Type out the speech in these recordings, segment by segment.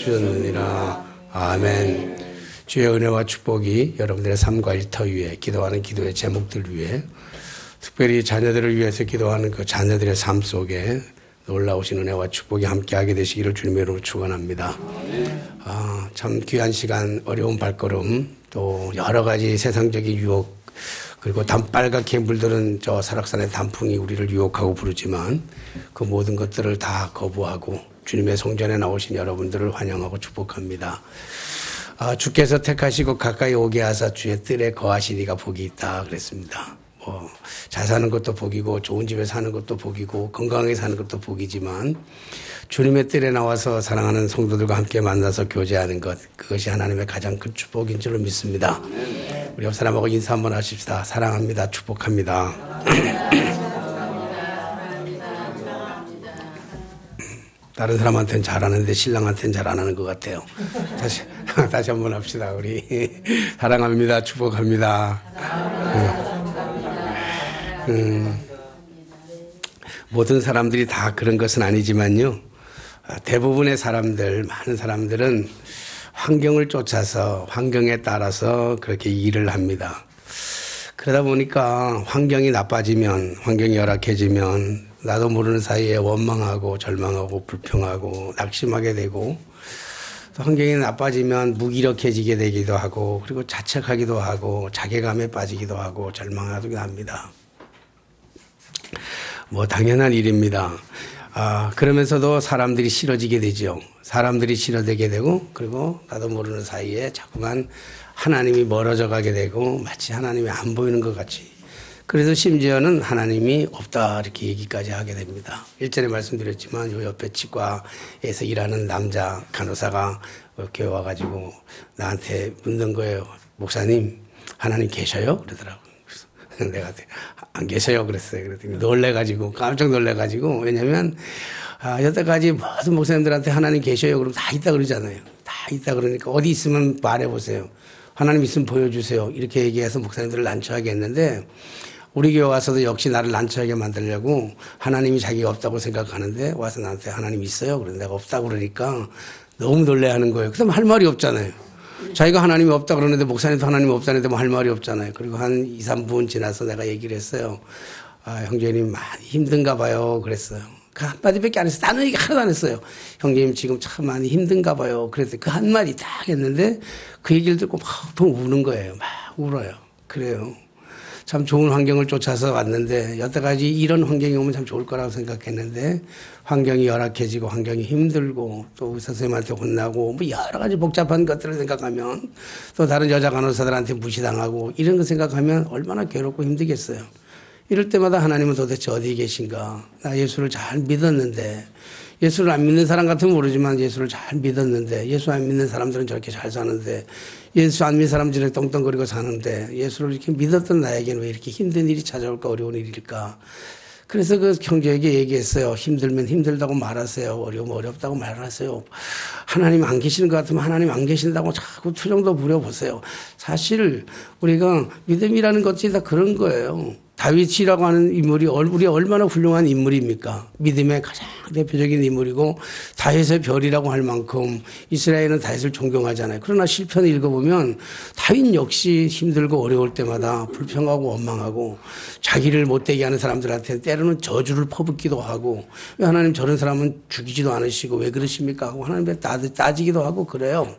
주셨느니라. 아멘. 주의 은혜와 축복이 여러분들의 삶과 일터 위에 기도하는 기도의 제목들 위에 특별히 자녀들을 위해서 기도하는 그 자녀들의 삶 속에 놀라우신 은혜와 축복이 함께하게 되시기를 주님의 이름으로 축원합니다. 참 귀한 시간, 어려운 발걸음, 또 여러 가지 세상적인 유혹, 그리고 빨갛게 물드는 저 설악산의 단풍이 우리를 유혹하고 부르지만 그 모든 것들을 다 거부하고 주님의 성전에 나오신 여러분들을 환영하고 축복합니다. 주께서 택하시고 가까이 오게 하사 주의 뜰에 거하시니가 복이 있다 그랬습니다. 잘 사는 것도 복이고 좋은 집에 사는 것도 복이고 건강하게 사는 것도 복이지만 주님의 뜰에 나와서 사랑하는 성도들과 함께 만나서 교제하는 것, 그것이 하나님의 가장 큰 축복인 줄로 믿습니다. 우리 옆 사람하고 인사 한번 하십시다. 사랑합니다. 축복합니다. 다른 사람한테는 잘하는데 신랑한테는 잘 안 하는 것 같아요. 다시 한번 합시다. 우리 사랑합니다. 축복합니다. 모든 사람들이 다 그런 것은 아니지만요. 대부분의 사람들, 많은 사람들은 환경을 쫓아서 환경에 따라서 그렇게 일을 합니다. 그러다 보니까 환경이 나빠지면, 환경이 열악해지면 나도 모르는 사이에 원망하고 절망하고 불평하고 낙심하게 되고 환경이 나빠지면 무기력해지게 되기도 하고 그리고 자책하기도 하고 자괴감에 빠지기도 하고 절망하기도 합니다. 당연한 일입니다. 그러면서도 사람들이 싫어지게 되죠. 사람들이 싫어지게 되고 그리고 나도 모르는 사이에 자꾸만 하나님이 멀어져 가게 되고 마치 하나님이 안 보이는 것 같이. 그래서 심지어는 하나님이 없다 이렇게 얘기까지 하게 됩니다. 일전에 말씀드렸지만 요 옆에 치과에서 일하는 남자 간호사가 이렇게 와가지고 나한테 묻는 거예요. 목사님 하나님 계셔요? 그러더라고요. 그래서 내가 안 계셔요 그랬어요. 그랬더니 놀래가지고 깜짝 놀래가지고 왜냐면 여태까지 모든 목사님들한테 하나님 계셔요 그러면 다 있다 그러잖아요. 다 있다 그러니까 어디 있으면 말해보세요. 하나님 있으면 보여주세요. 이렇게 얘기해서 목사님들을 난처하게 했는데 우리 교회 와서도 역시 나를 난처하게 만들려고 하나님이 자기가 없다고 생각하는데 와서 나한테 하나님 있어요? 그래서 내가 없다고 그러니까 너무 놀래하는 거예요. 그다음 할 말이 없잖아요. 자기가 하나님이 없다 그러는데 목사님도 하나님이 없다는데 뭐 할 말이 없잖아요. 그리고 한 2, 3분 지나서 내가 얘기를 했어요. 형제님 많이 힘든가 봐요. 그랬어요. 그 한마디밖에 안 했어요. 다른 얘기 하나도 안 했어요. 형제님 지금 참 많이 힘든가 봐요. 그랬더니 그 한마디 딱 했는데 그 얘기를 듣고 막 우는 거예요. 막 울어요. 그래요. 참 좋은 환경을 쫓아서 왔는데 여태까지 이런 환경이 오면 참 좋을 거라고 생각했는데 환경이 열악해지고 환경이 힘들고 또 의사 선생님한테 혼나고 뭐 여러 가지 복잡한 것들을 생각하면 또 다른 여자 간호사들한테 무시당하고 이런 거 생각하면 얼마나 괴롭고 힘들겠어요. 이럴 때마다 하나님은 도대체 어디에 계신가? 나 예수를 잘 믿었는데 예수를 안 믿는 사람 같으면 모르지만 예수를 잘 믿었는데 예수 안 믿는 사람들은 저렇게 잘 사는데 예수 안 믿는 사람들은 떵떵거리고 사는데 예수를 이렇게 믿었던 나에게는 왜 이렇게 힘든 일이 찾아올까 어려운 일일까. 그래서 그 형제에게 얘기했어요. 힘들면 힘들다고 말하세요. 어려우면 어렵다고 말하세요. 하나님 안 계시는 것 같으면 하나님 안 계신다고 자꾸 투정도 부려보세요. 사실 우리가 믿음이라는 것이 다 그런 거예요. 다윗이라고 하는 인물이 우리 얼마나 훌륭한 인물입니까? 믿음의 가장 대표적인 인물이고 다윗의 별이라고 할 만큼 이스라엘은 다윗을 존경하잖아요. 그러나 시편 읽어보면 다윗 역시 힘들고 어려울 때마다 불평하고 원망하고 자기를 못되게 하는 사람들한테 때로는 저주를 퍼붓기도 하고 왜 하나님 저런 사람은 죽이지도 않으시고 왜 그러십니까? 하고 하나님께 따지기도 하고 그래요.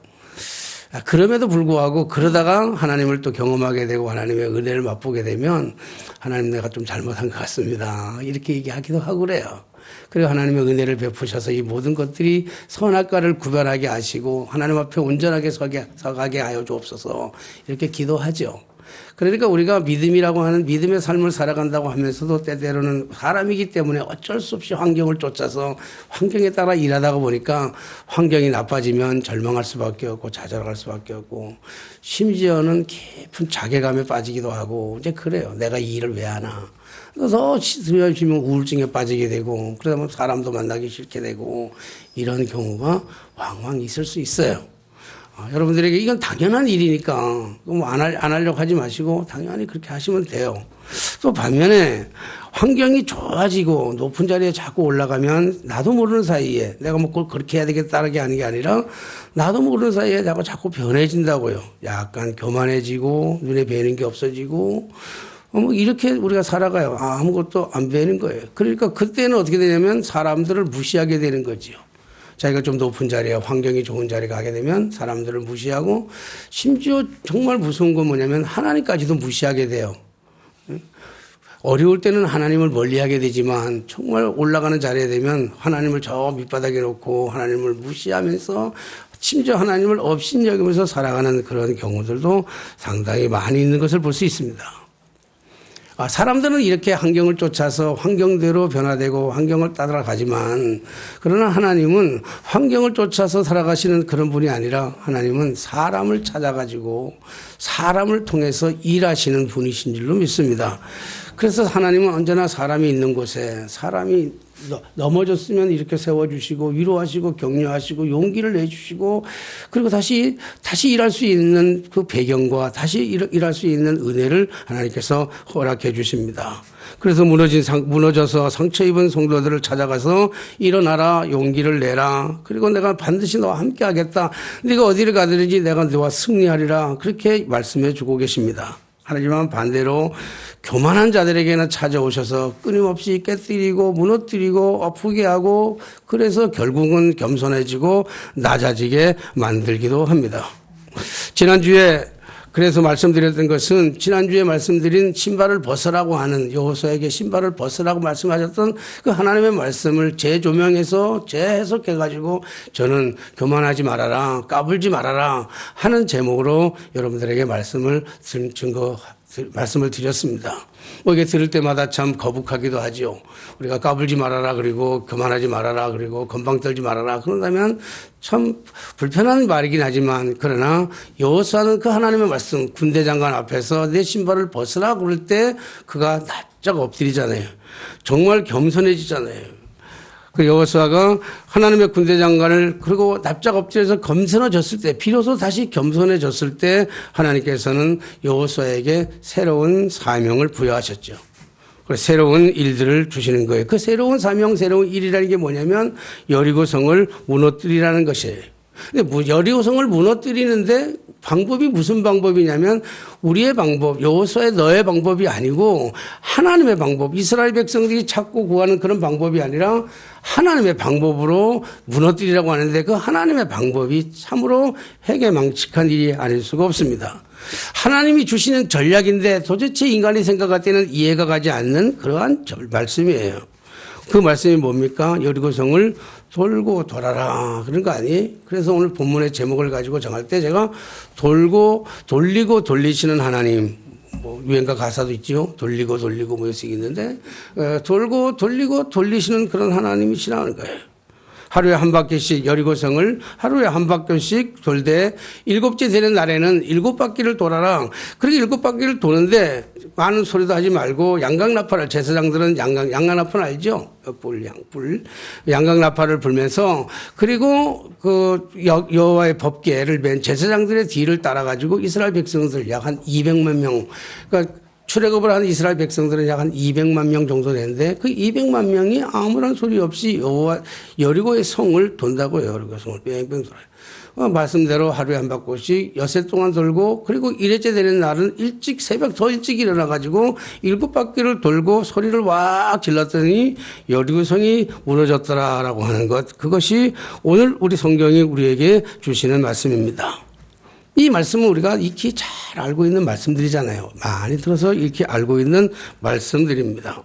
그럼에도 불구하고 그러다가 하나님을 또 경험하게 되고 하나님의 은혜를 맛보게 되면 하나님 내가 좀 잘못한 것 같습니다. 이렇게 얘기하기도 하고 그래요. 그리고 하나님의 은혜를 베푸셔서 이 모든 것들이 선악과를 구별하게 하시고 하나님 앞에 온전하게 서가게 하여 주옵소서 이렇게 기도하죠. 그러니까 우리가 믿음이라고 하는 믿음의 삶을 살아간다고 하면서도 때때로는 사람이기 때문에 어쩔 수 없이 환경을 쫓아서 환경에 따라 일하다가 보니까 환경이 나빠지면 절망할 수밖에 없고 좌절할 수밖에 없고 심지어는 깊은 자괴감에 빠지기도 하고 이제 그래요. 내가 이 일을 왜 하나. 더 심해지면 우울증에 빠지게 되고 그러다 보면 사람도 만나기 싫게 되고 이런 경우가 왕왕 있을 수 있어요. 여러분들에게 이건 당연한 일이니까 안 하려고 하지 마시고 당연히 그렇게 하시면 돼요. 또 반면에 환경이 좋아지고 높은 자리에 자꾸 올라가면 나도 모르는 사이에 내가 뭐 꼭 그렇게 해야 되겠다는 게 아니라 나도 모르는 사이에 내가 자꾸 변해진다고요. 약간 교만해지고 눈에 뵈는 게 없어지고 뭐 이렇게 우리가 살아가요. 아무것도 안 뵈는 거예요. 그러니까 그때는 어떻게 되냐면 사람들을 무시하게 되는 거지요. 자기가 좀 높은 자리에 환경이 좋은 자리에 가게 되면 사람들을 무시하고 심지어 정말 무서운 건 뭐냐면 하나님까지도 무시하게 돼요. 어려울 때는 하나님을 멀리하게 되지만 정말 올라가는 자리에 되면 하나님을 저 밑바닥에 놓고 하나님을 무시하면서 심지어 하나님을 업신여기면서 살아가는 그런 경우들도 상당히 많이 있는 것을 볼 수 있습니다. 사람들은 이렇게 환경을 쫓아서 환경대로 변화되고 환경을 따라가지만 그러나 하나님은 환경을 쫓아서 살아가시는 그런 분이 아니라 하나님은 사람을 찾아가지고 사람을 통해서 일하시는 분이신 줄로 믿습니다. 그래서 하나님은 언제나 사람이 있는 곳에 사람이 넘어졌으면 이렇게 세워주시고 위로하시고 격려하시고 용기를 내주시고 그리고 다시 일할 수 있는 그 배경과 다시 일할 수 있는 은혜를 하나님께서 허락해 주십니다. 그래서 무너져서 상처 입은 성도들을 찾아가서 일어나라 용기를 내라 그리고 내가 반드시 너와 함께 하겠다 네가 어디를 가든지 내가 너와 승리하리라 그렇게 말씀해 주고 계십니다. 하지만 반대로 교만한 자들에게는 찾아오셔서 끊임없이 깨뜨리고 무너뜨리고 아프게 하고 그래서 결국은 겸손해지고 낮아지게 만들기도 합니다. 지난주에 그래서 말씀드렸던 것은 지난주에 말씀드린 신발을 벗으라고 하는 여호수아에게 신발을 벗으라고 말씀하셨던 그 하나님의 말씀을 재조명해서 재해석해가지고 저는 교만하지 말아라 까불지 말아라 하는 제목으로 여러분들에게 말씀을 드렸습니다. 이게 들을 때마다 참 거북하기도 하죠. 우리가 까불지 말아라 그리고 교만하지 말아라 그리고 건방 떨지 말아라 그런다면 참 불편한 말이긴 하지만 그러나 여호수아는 그 하나님의 말씀 군대 장관 앞에서 내 신발을 벗으라 그럴 때 그가 납작 엎드리잖아요. 정말 겸손해지잖아요. 그 여호수아가 하나님의 군대 장관을 그리고 납작 엎드려서 겸손해졌을 때 비로소 다시 겸손해졌을 때 하나님께서는 여호수아에게 새로운 사명을 부여하셨죠. 그래서 새로운 일들을 주시는 거예요. 그 새로운 사명, 새로운 일이라는 게 뭐냐면 여리고성을 무너뜨리라는 것이에요. 근데 여리고성을 무너뜨리는데 방법이 무슨 방법이냐면 우리의 방법, 여호수아의 너의 방법이 아니고 하나님의 방법, 이스라엘 백성들이 찾고 구하는 그런 방법이 아니라 하나님의 방법으로 무너뜨리라고 하는데 그 하나님의 방법이 참으로 해괴망측한 일이 아닐 수가 없습니다. 하나님이 주시는 전략인데 도대체 인간이 생각할 때는 이해가 가지 않는 그러한 말씀이에요. 그 말씀이 뭡니까? 여리고성을 돌고 돌아라 그런 거 아니에요? 그래서 오늘 본문의 제목을 가지고 정할 때 제가 돌리고 돌리시는 하나님 유행가 가사도 있죠. 돌리고 뭐 이렇게 있는데 돌고 돌리고 돌리시는 그런 하나님이시라는 거예요. 하루에 한 바퀴씩 여리고성을 하루에 한 바퀴씩 돌되 일곱째 되는 날에는 7바퀴를 돌아라. 그렇게 7바퀴를 도는데 많은 소리도 하지 말고 양강나팔을 제사장들은 양강나팔 알죠? 양강나팔을 불면서 그리고 그 여호와의 법궤를 맨 제사장들의 뒤를 따라가지고 이스라엘 백성들 약 한 200만 명 그러니까 출애굽을 하는 이스라엘 백성들은 약 한 200만 명 정도 되는데 그 200만 명이 아무런 소리 없이 여리고의 성을 돈다고요. 여리고 성을 뺑뺑 돌아요. 말씀대로 하루에 한 바퀴씩 엿새 동안 돌고 그리고 1회째 되는 날은 새벽 더 일찍 일어나가지고 7바퀴를 돌고 소리를 왁 질렀더니 여리고성이 무너졌더라라고 하는 것 그것이 오늘 우리 성경이 우리에게 주시는 말씀입니다. 이 말씀은 우리가 익히 잘 알고 있는 말씀들이잖아요. 많이 들어서 이렇게 알고 있는 말씀들입니다.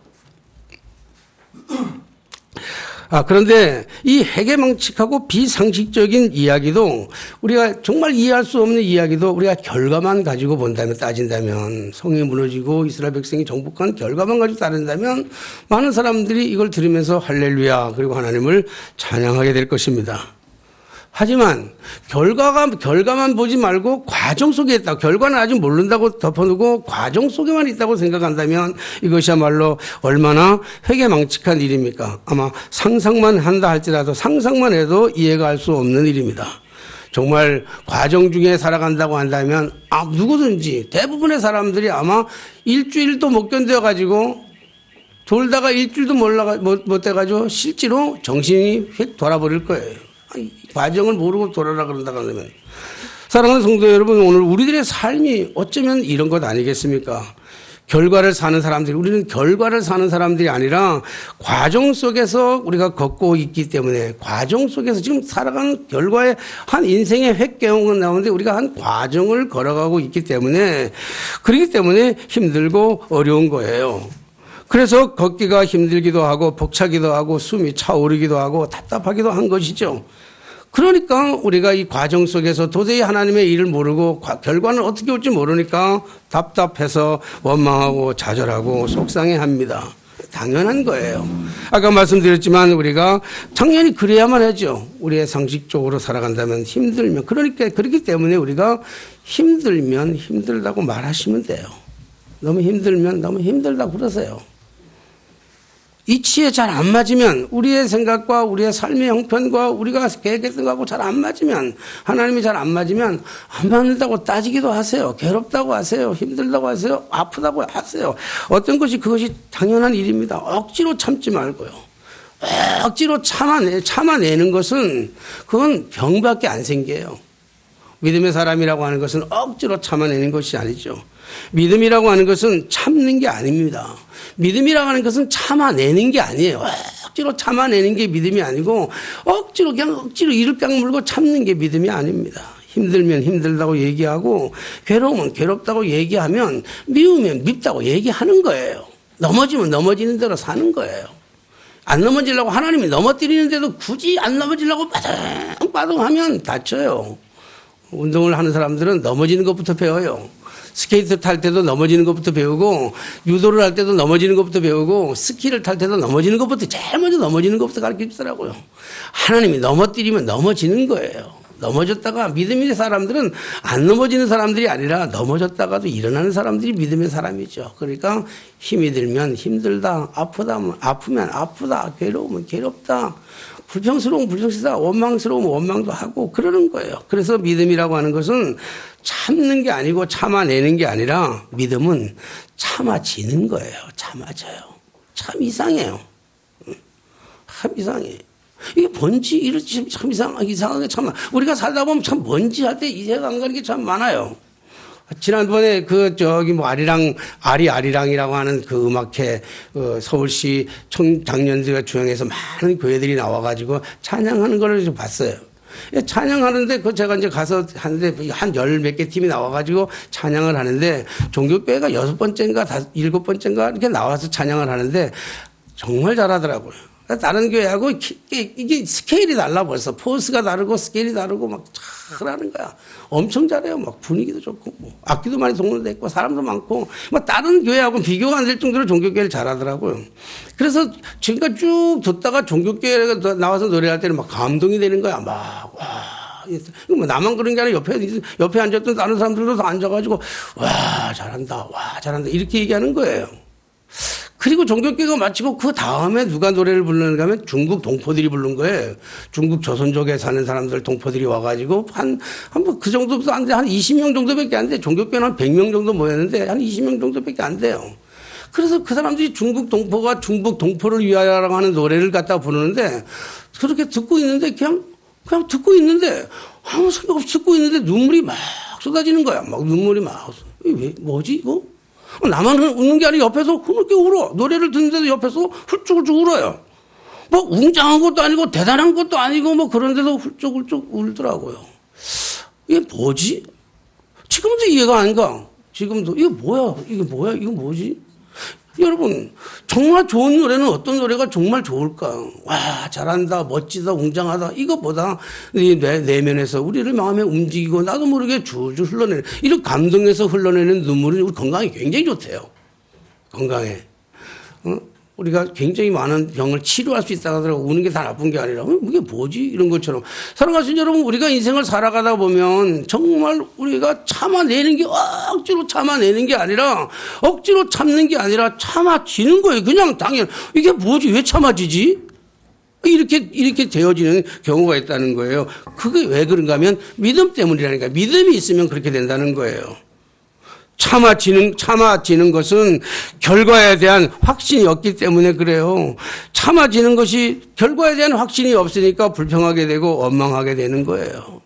그런데 이 해괴망측하고 비상식적인 이야기도 우리가 정말 이해할 수 없는 이야기도 우리가 결과만 가지고 따진다면 성이 무너지고 이스라엘 백성이 정복한 결과만 가지고 따른다면 많은 사람들이 이걸 들으면서 할렐루야 그리고 하나님을 찬양하게 될 것입니다. 하지만 결과만 보지 말고 과정 속에 있다. 결과는 아직 모른다고 덮어두고 과정 속에만 있다고 생각한다면 이것이야말로 얼마나 회개망측한 일입니까? 아마 상상만 한다 할지라도 상상만 해도 이해가 할 수 없는 일입니다. 정말 과정 중에 살아간다고 한다면 누구든지 대부분의 사람들이 아마 일주일도 못 견뎌가지고 돌다가 일주일도 못 돼가지고 실제로 정신이 휙 돌아버릴 거예요. 과정을 모르고 돌아라 그런다고 하면. 사랑하는 성도 여러분, 오늘 우리들의 삶이 어쩌면 이런 것 아니겠습니까? 결과를 사는 사람들이, 우리는 결과를 사는 사람들이 아니라 과정 속에서 우리가 걷고 있기 때문에, 과정 속에서 지금 살아가는 결과에 한 인생의 획경은 나오는데 우리가 한 과정을 걸어가고 있기 때문에, 그렇기 때문에 힘들고 어려운 거예요. 그래서 걷기가 힘들기도 하고 벅차기도 하고 숨이 차오르기도 하고 답답하기도 한 것이죠. 그러니까 우리가 이 과정 속에서 도저히 하나님의 일을 모르고 결과는 어떻게 올지 모르니까 답답해서 원망하고 좌절하고 속상해합니다. 당연한 거예요. 아까 말씀드렸지만 우리가 당연히 그래야만 하죠. 우리의 상식적으로 살아간다면 힘들면. 그러니까 그렇기 때문에 우리가 힘들면 힘들다고 말하시면 돼요. 너무 힘들면 너무 힘들다고 그러세요. 이치에 잘 안 맞으면, 우리의 생각과 우리의 삶의 형편과 우리가 계획했던 거하고 잘 안 맞으면, 하나님이 잘 안 맞으면 안 맞는다고 따지기도 하세요. 괴롭다고 하세요. 힘들다고 하세요. 아프다고 하세요. 어떤 것이 그것이 당연한 일입니다. 억지로 참지 말고요. 억지로 참아내는 것은 그건 병밖에 안 생겨요. 믿음의 사람이라고 하는 것은 억지로 참아내는 것이 아니죠. 믿음이라고 하는 것은 참는 게 아닙니다. 믿음이라고 하는 것은 참아내는 게 아니에요. 억지로 참아내는 게 믿음이 아니고 억지로 이를 깡물고 참는 게 믿음이 아닙니다. 힘들면 힘들다고 얘기하고 괴로우면 괴롭다고 얘기하면 미우면 밉다고 얘기하는 거예요. 넘어지면 넘어지는 대로 사는 거예요. 안 넘어지려고 하나님이 넘어뜨리는데도 굳이 안 넘어지려고 빠둥빠둥하면 다쳐요. 운동을 하는 사람들은 넘어지는 것부터 배워요. 스케이트 탈 때도 넘어지는 것부터 배우고, 유도를 할 때도 넘어지는 것부터 배우고, 스키를 탈 때도 넘어지는 것부터, 제일 먼저 넘어지는 것부터 가르쳐 주더라고요. 하나님이 넘어뜨리면 넘어지는 거예요. 넘어졌다가, 믿음의 사람들은 안 넘어지는 사람들이 아니라 넘어졌다가도 일어나는 사람들이 믿음의 사람이죠. 그러니까 힘이 들면 힘들다, 아프면 아프다, 괴로우면 괴롭다, 불평스러우면 불평스럽다, 원망스러우면 원망도 하고 그러는 거예요. 그래서 믿음이라고 하는 것은 참는 게 아니고 참아내는 게 아니라 믿음은 참아지는 거예요. 참아져요. 참 이상해요. 참 이상해. 이게 뭔지 이렇게 참 이상하게 참, 우리가 살다 보면 참 뭔지 할 때 이해가 안 가는 게 참 많아요. 지난번에 아리랑이라고 하는 그 음악회, 서울시 청장년들과 중앙에서 많은 교회들이 나와가지고 찬양하는 걸 좀 봤어요. 찬양하는데 제가 이제 가서 하는데 한 열 몇 개 팀이 나와가지고 찬양을 하는데 종교교회가 6번째인가 7번째인가 이렇게 나와서 찬양을 하는데 정말 잘하더라고요. 다른 교회하고 이게 스케일이 달라 벌써. 포스가 다르고 스케일이 다르고 막 잘하는 거야. 엄청 잘해요. 막 분위기도 좋고, 악기도 많이 동원됐고, 사람도 많고, 막 다른 교회하고 비교가 안 될 정도로 종교교회를 잘하더라고요. 그래서 지금까지 쭉 듣다가 종교교회가 나와서 노래할 때는 막 감동이 되는 거야. 막, 와. 이거 뭐 나만 그런 게 아니라 옆에 앉았던 다른 사람들도 다 앉아가지고, 와, 잘한다. 와, 잘한다. 이렇게 얘기하는 거예요. 그리고 종교교회가 마치고 그 다음에 누가 노래를 부르는가 하면 중국 동포들이 부른 거예요. 중국 조선족에 사는 사람들 동포들이 와가지고 뭐 그 정도도 안 돼. 한 20명 정도밖에 안 돼. 종교교회는 한 100명 정도 모였는데 한 20명 정도밖에 안 돼요. 그래서 그 사람들이 중국 동포가 중국 동포를 위하여라고 하는 노래를 갖다 부르는데 그렇게 듣고 있는데 그냥 듣고 있는데 아무 생각 없이 듣고 있는데 눈물이 막 쏟아지는 거야. 막 눈물이 막. 왜, 뭐지 이거? 나만 웃는 게 아니라 옆에서 그렇게 울어. 노래를 듣는데도 옆에서 훌쩍훌쩍 울어요. 뭐 웅장한 것도 아니고 대단한 것도 아니고 뭐 그런데도 훌쩍훌쩍 울더라고요. 이게 뭐지? 지금도 이해가 안 가. 지금도 이게 뭐야? 이거 뭐지? 여러분, 정말 좋은 노래는 어떤 노래가 정말 좋을까? 와, 잘한다, 멋지다, 웅장하다. 이거보다 내면에서 우리를 마음에 움직이고 나도 모르게 줄줄 흘러내는, 이런 감동에서 흘러내는 눈물은 우리 건강에 굉장히 좋대요. 건강에. 우리가 굉장히 많은 병을 치료할 수 있다고 하더라고. 우는 게 다 나쁜 게 아니라 이게 뭐지? 이런 것처럼. 사랑하시는 여러분, 우리가 인생을 살아가다 보면 정말 우리가 참아내는 게 억지로 참아내는 게 아니라 억지로 참는 게 아니라 참아지는 거예요. 그냥 당연. 이게 뭐지? 왜 참아지지? 이렇게 되어지는 경우가 있다는 거예요. 그게 왜 그런가 하면 믿음 때문이라니까. 믿음이 있으면 그렇게 된다는 거예요. 참아지는 것은 결과에 대한 확신이 없기 때문에 그래요. 참아지는 것이 결과에 대한 확신이 없으니까 불평하게 되고 원망하게 되는 거예요.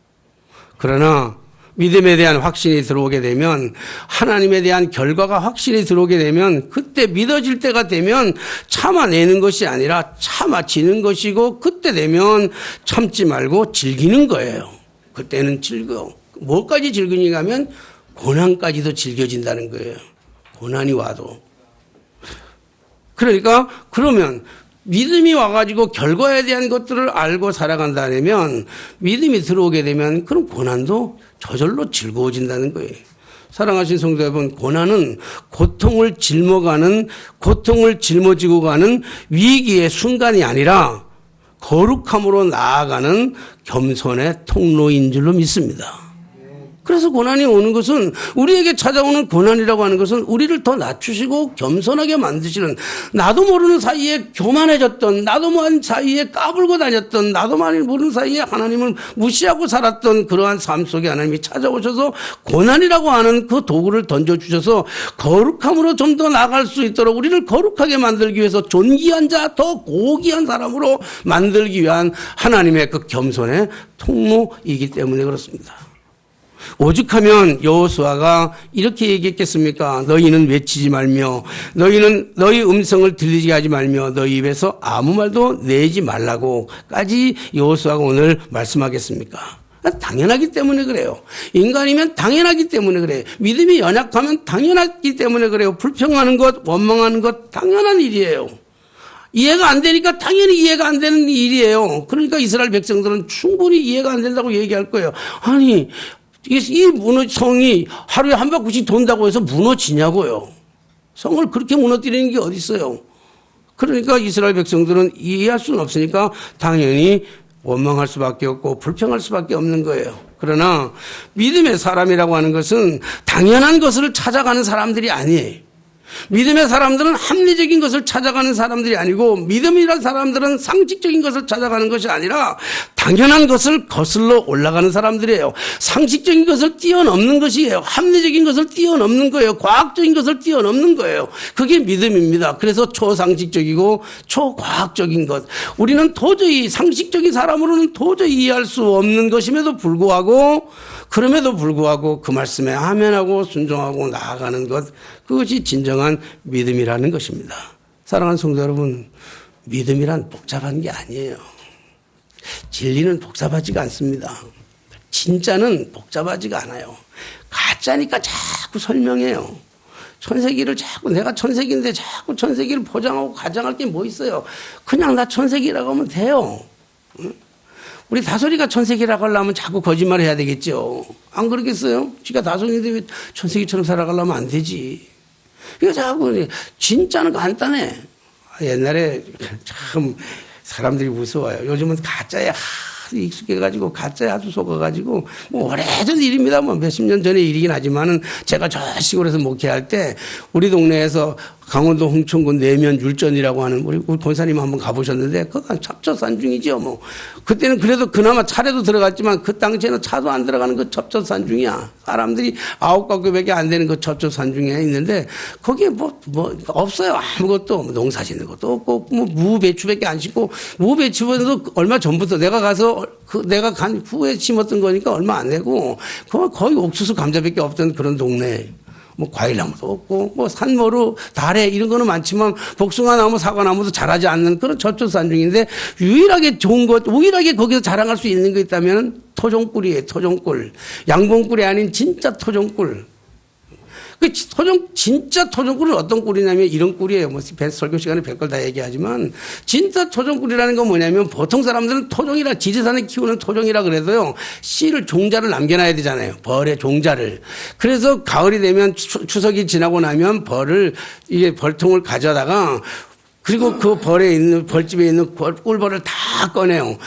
그러나 믿음에 대한 확신이 들어오게 되면, 하나님에 대한 결과가 확신이 들어오게 되면, 그때 믿어질 때가 되면 참아내는 것이 아니라 참아지는 것이고, 그때 되면 참지 말고 즐기는 거예요. 그때는 즐거워. 뭐까지 즐기는가 하면 고난까지도 즐겨진다는 거예요. 고난이 와도. 그러니까 그러면 믿음이 와가지고 결과에 대한 것들을 알고 살아간다면, 믿음이 들어오게 되면 그럼 고난도 저절로 즐거워진다는 거예요. 사랑하신 성도 여러분, 고난은 고통을 짊어지고 가는 위기의 순간이 아니라 거룩함으로 나아가는 겸손의 통로인 줄로 믿습니다. 그래서 고난이 오는 것은, 우리에게 찾아오는 고난이라고 하는 것은 우리를 더 낮추시고 겸손하게 만드시는, 나도 모르는 사이에 교만해졌던, 나도 모르는 사이에 까불고 다녔던, 나도 모르는 사이에 하나님을 무시하고 살았던 그러한 삶 속에 하나님이 찾아오셔서 고난이라고 하는 그 도구를 던져주셔서 거룩함으로 좀 더 나아갈 수 있도록 우리를 거룩하게 만들기 위해서 존귀한 자, 더 고귀한 사람으로 만들기 위한 하나님의 그 겸손의 통로이기 때문에 그렇습니다. 오죽하면 여호수아가 이렇게 얘기했겠습니까? 너희는 외치지 말며, 너희는 너희 음성을 들리게 하지 말며, 너희 입에서 아무 말도 내지 말라고까지 여호수아가 오늘 말씀하겠습니까? 당연하기 때문에 그래요. 인간이면 당연하기 때문에 그래요. 믿음이 연약하면 당연하기 때문에 그래요. 불평하는 것, 원망하는 것 당연한 일이에요. 이해가 안 되니까 당연히 이해가 안 되는 일이에요. 그러니까 이스라엘 백성들은 충분히 이해가 안 된다고 얘기할 거예요. 아니, 이 성이 하루에 한 바퀴씩 돈다고 해서 무너지냐고요. 성을 그렇게 무너뜨리는 게 어디 있어요. 그러니까 이스라엘 백성들은 이해할 수는 없으니까 당연히 원망할 수밖에 없고 불평할 수밖에 없는 거예요. 그러나 믿음의 사람이라고 하는 것은 당연한 것을 찾아가는 사람들이 아니에요. 믿음의 사람들은 합리적인 것을 찾아가는 사람들이 아니고, 믿음이란 사람들은 상식적인 것을 찾아가는 것이 아니라 당연한 것을 거슬러 올라가는 사람들이에요. 상식적인 것을 뛰어넘는 것이에요. 합리적인 것을 뛰어넘는 거예요. 과학적인 것을 뛰어넘는 거예요. 그게 믿음입니다. 그래서 초상식적이고 초과학적인 것. 우리는 도저히 상식적인 사람으로는 도저히 이해할 수 없는 것임에도 불구하고, 그럼에도 불구하고 그 말씀에 아멘하고 순종하고 나아가는 것, 그것이 진정한 믿음이라는 것입니다. 사랑하는 성도 여러분, 믿음이란 복잡한 게 아니에요. 진리는 복잡하지가 않습니다. 진짜는 복잡하지가 않아요. 가짜니까 자꾸 설명해요. 천세기를 자꾸, 내가 천세기인데 자꾸 천세기를 포장하고 가장할 게 뭐 있어요. 그냥 나 천세기라고 하면 돼요. 응? 우리 다솔이가 천세기라고 하려면 자꾸 거짓말 해야 되겠죠. 안 그러겠어요? 지가 다솔인데 왜 천세기처럼 살아가려면 안 되지. 이거 자꾸, 진짜는 간단해. 옛날에 참 사람들이 무서워요. 요즘은 가짜에 하도 익숙해가지고, 가짜에 하도 속아가지고, 뭐 오래전 일입니다. 뭐 몇십 년 전의 일이긴 하지만은, 제가 저 시골에서 목회할 때 우리 동네에서 강원도 홍천군 내면 율전이라고 하는, 우리 권사님 한번 가보셨는데, 그건 첩첩산중이죠. 뭐 그때는 그래도 그나마 차례도 들어갔지만 그 당시에는 차도 안 들어가는 그 첩첩산중이야. 사람들이 9가구밖에 안 되는 그 첩첩산중에 있는데, 거기에 뭐 없어요. 아무것도. 농사 짓는 것도 없고, 뭐 무배추밖에 안 심고, 무배추도 얼마 전부터 내가 가서 내가 간 후에 심었던 거니까 얼마 안 되고, 거의 옥수수 감자밖에 없던 그런 동네. 뭐 과일나무도 없고, 뭐 산모루, 다래 이런 거는 많지만 복숭아나무, 사과나무도 자라지 않는 그런 저초산중인데, 유일하게 좋은 것, 유일하게 거기서 자랑할 수 있는 게 있다면 토종꿀이에요. 토종꿀. 양봉꿀이 아닌 진짜 토종꿀. 그 진짜 토종꿀은 어떤 꿀이냐면 이런 꿀이에요. 뭐 설교 시간에 별걸 다 얘기하지만, 진짜 토종꿀이라는 건 뭐냐면, 보통 사람들은 토종이라, 지리산에 키우는 토종이라 그래도요, 씨를, 종자를 남겨놔야 되잖아요. 벌의 종자를. 그래서 가을이 되면 추석이 지나고 나면 이게 벌통을 가져다가 그리고 그 벌집에 있는 꿀벌을 다 꺼내요.